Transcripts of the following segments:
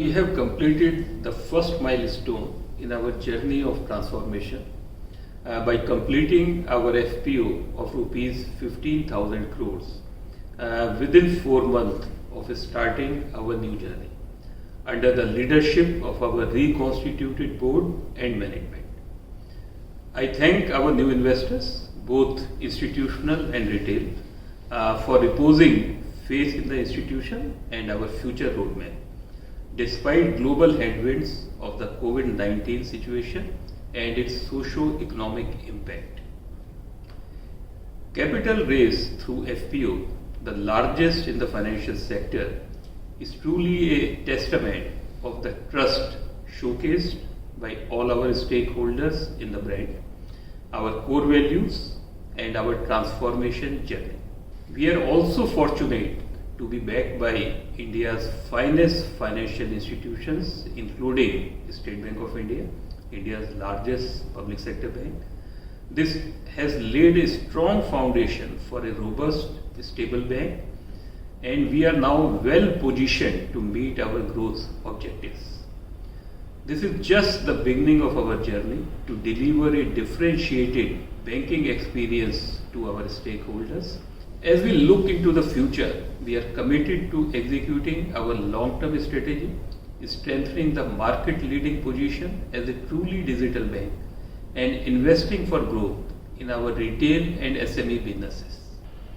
We have completed the first milestone in our journey of transformation by completing our FPO of rupees 15,000 crores within 4 months of starting our new journey under the leadership of our reconstituted board and management. I thank our new investors, both institutional and retail, for reposing faith in the institution and our future roadmap, despite global headwinds of the COVID-19 situation and its socio-economic impact. Capital raised through FPO, the largest in the financial sector, is truly a testament of the trust showcased by all our stakeholders in the brand, our core values, and our transformation journey. We are also fortunate to be backed by India's finest financial institutions, including State Bank of India, India's largest public sector bank. This has laid a strong foundation for a robust, stable bank, and we are now well positioned to meet our growth objectives. This is just the beginning of our journey to deliver a differentiated banking experience to our stakeholders. As we look into the future, we are committed to executing our long-term strategy, strengthening the market-leading position as a truly digital bank, and investing for growth in our retail and SME businesses.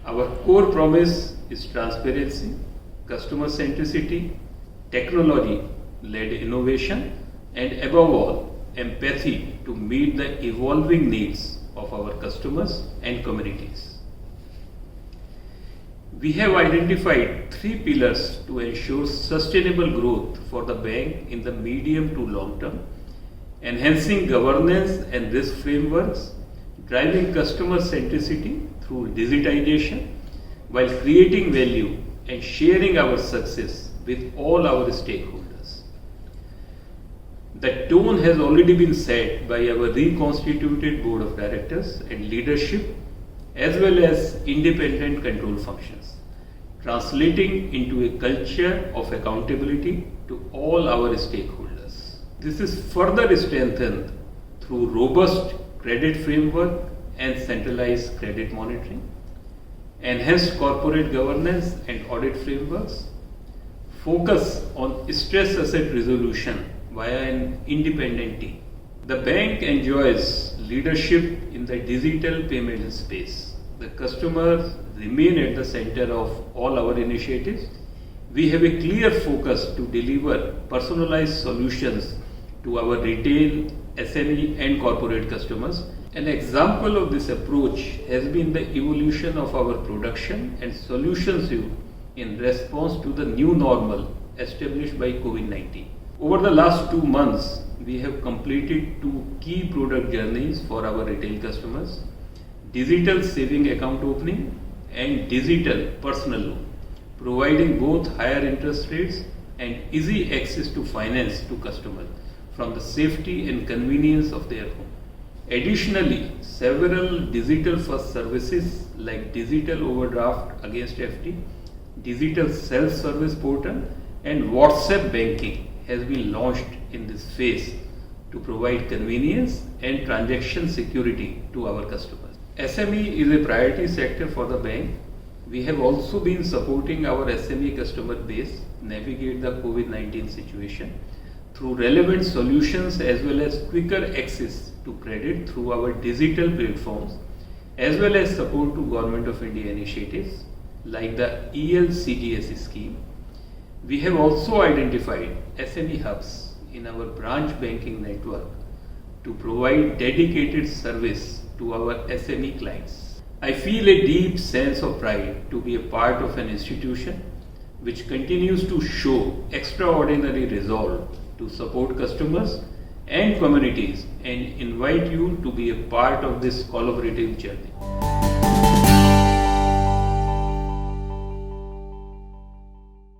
Our core promise is transparency, customer centricity, technology-led innovation, and above all, empathy to meet the evolving needs of our customers and communities. We have identified 3 pillars to ensure sustainable growth for the bank in the medium to long term: enhancing governance and risk frameworks, driving customer centricity through digitization, while creating value and sharing our success with all our stakeholders. The tone has already been set by our reconstituted board of directors and leadership, as well as independent control functions, translating into a culture of accountability to all our stakeholders. This is further strengthened through robust credit framework and centralized credit monitoring, enhanced corporate governance and audit frameworks, focus on stress asset resolution via an independent team. The bank enjoys leadership in the digital payment space. The customers remain at the center of all our initiatives. We have a clear focus to deliver personalized solutions to our retail, SME and corporate customers. An example of this approach has been the evolution of our production and solutions in response to the new normal established by COVID-19. Over the last 2 months, we have completed 2 key product journeys for our retail customers: digital saving account opening and digital personal loan, providing both higher interest rates and easy access to finance to customers from the safety and convenience of their home. Additionally, several digital-first services like digital overdraft against FD, digital self-service portal, and WhatsApp banking has been launched in this phase to provide convenience and transaction security to our customers. SME is a priority sector for the bank. We have also been supporting our SME customer base navigate the COVID-19 situation through relevant solutions as well as quicker access to credit through our digital platforms, as well as support to Government of India initiatives like the ELCGS scheme. We have also identified SME hubs in our branch banking network to provide dedicated service to our SME clients. I feel a deep sense of pride to be a part of an institution which continues to show extraordinary resolve to support customers and communities, and invite you to be a part of this collaborative journey.